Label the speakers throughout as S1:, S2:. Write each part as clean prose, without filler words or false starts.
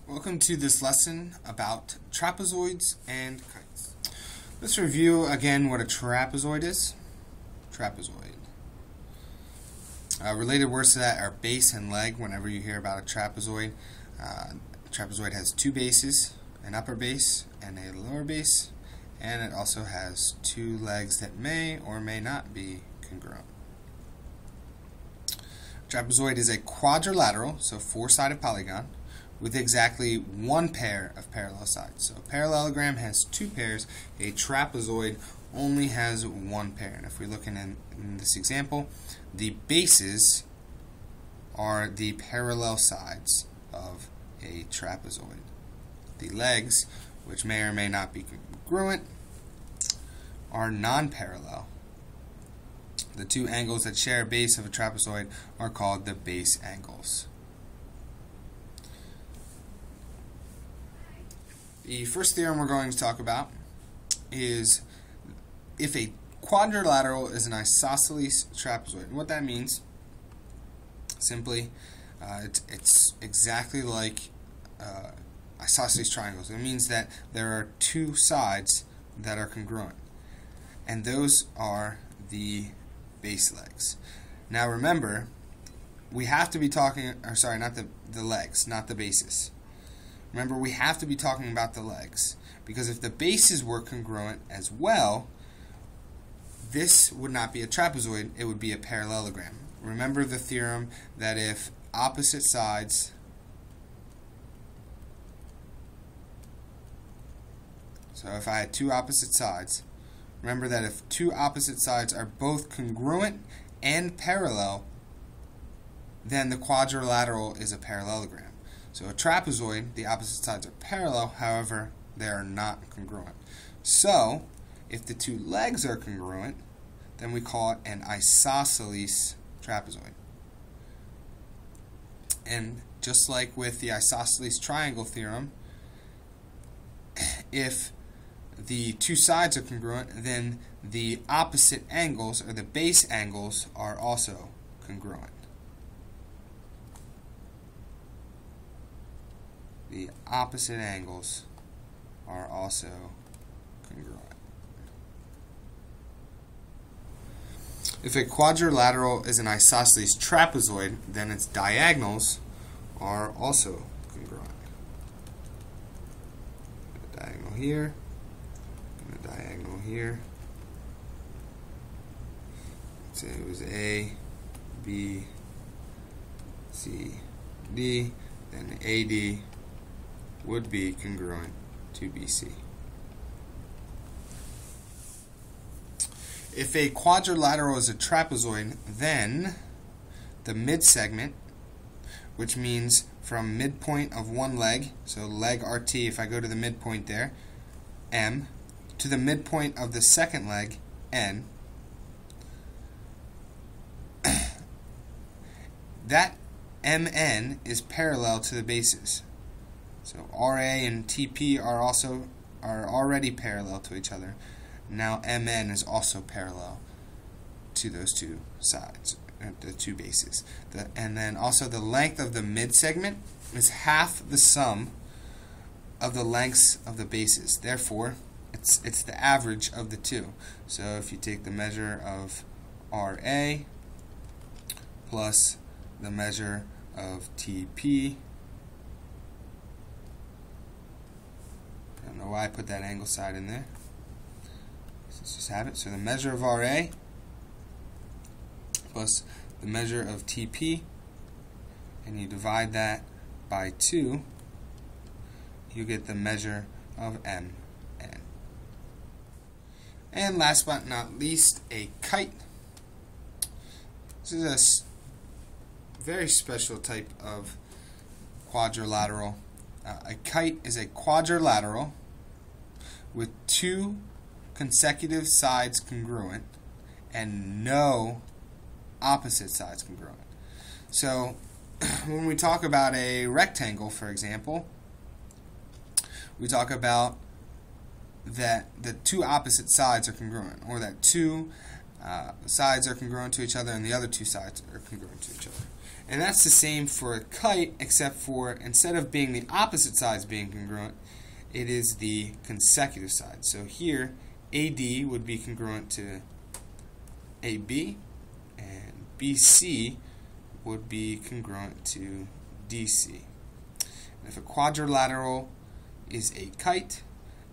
S1: Welcome to this lesson about trapezoids and kites. Let's review again what a trapezoid is. Trapezoid. Related words to that are base and leg. Whenever you hear about a trapezoid, trapezoid has two bases, an upper base and a lower base, and it also has two legs that may or may not be congruent. Trapezoid is a quadrilateral, so four-sided polygon, with exactly one pair of parallel sides. So a parallelogram has two pairs, a trapezoid only has one pair. And if we look in this example, the bases are the parallel sides of a trapezoid. The legs, which may or may not be congruent, are non-parallel. The two angles that share a base of a trapezoid are called the base angles. The first theorem we're going to talk about is if a quadrilateral is an isosceles trapezoid. And what that means, simply, it's exactly like isosceles triangles. It means that there are two sides that are congruent, and those are the base legs. Now remember, we have to be talking, or sorry, not the legs, not the bases. Remember, we have to be talking about the legs, because if the bases were congruent as well, this would not be a trapezoid, it would be a parallelogram. Remember the theorem that if opposite sides, so if I had two opposite sides, remember that if two opposite sides are both congruent and parallel, then the quadrilateral is a parallelogram. So a trapezoid, the opposite sides are parallel, however, they are not congruent. So, if the two legs are congruent, then we call it an isosceles trapezoid. And just like with the isosceles triangle theorem, if the two sides are congruent, then the opposite angles, or the base angles, are also congruent. The opposite angles are also congruent. If a quadrilateral is an isosceles trapezoid, then its diagonals are also congruent. A diagonal here, and a diagonal here. Let's say it was A, B, C, D, then AD would be congruent to BC. If a quadrilateral is a trapezoid, then the midsegment, which means from midpoint of one leg, so leg RT, if I go to the midpoint there, M, to the midpoint of the second leg, N, that MN is parallel to the bases. So RA and TP are already parallel to each other. Now MN is also parallel to those two sides, the two bases. And then also the length of the midsegment is half the sum of the lengths of the bases. Therefore, it's the average of the two. So if you take the measure of RA plus the measure of TP, I don't know why I put that angle side in there. Let's just have it. So the measure of RA plus the measure of TP, and you divide that by 2, you get the measure of MN. And last but not least, a kite. This is a very special type of quadrilateral. A kite is a quadrilateral with two consecutive sides congruent and no opposite sides congruent. So when we talk about a rectangle, for example, we talk about that the two opposite sides are congruent, or that two sides are congruent to each other and the other two sides are congruent to each other. And that's the same for a kite, except for instead of being the opposite sides being congruent, it is the consecutive sides. So here, AD would be congruent to AB, and BC would be congruent to DC. And if a quadrilateral is a kite,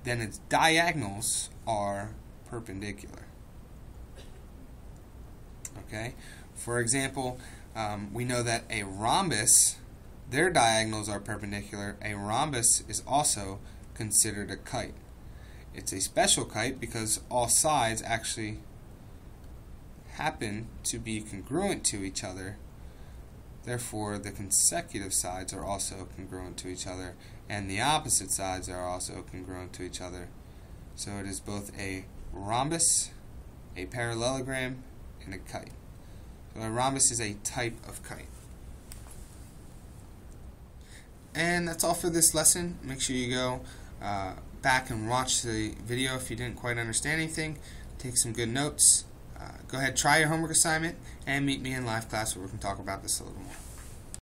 S1: then its diagonals are perpendicular. Okay? For example, we know that a rhombus, their diagonals are perpendicular. A rhombus is also considered a kite. It's a special kite because all sides actually happen to be congruent to each other. Therefore, the consecutive sides are also congruent to each other, and the opposite sides are also congruent to each other. So it is both a rhombus, a parallelogram, and a kite. So a rhombus is a type of kite. And that's all for this lesson. Make sure you go back and watch the video if you didn't quite understand anything. Take some good notes. Go ahead, try your homework assignment, and meet me in live class where we can talk about this a little more.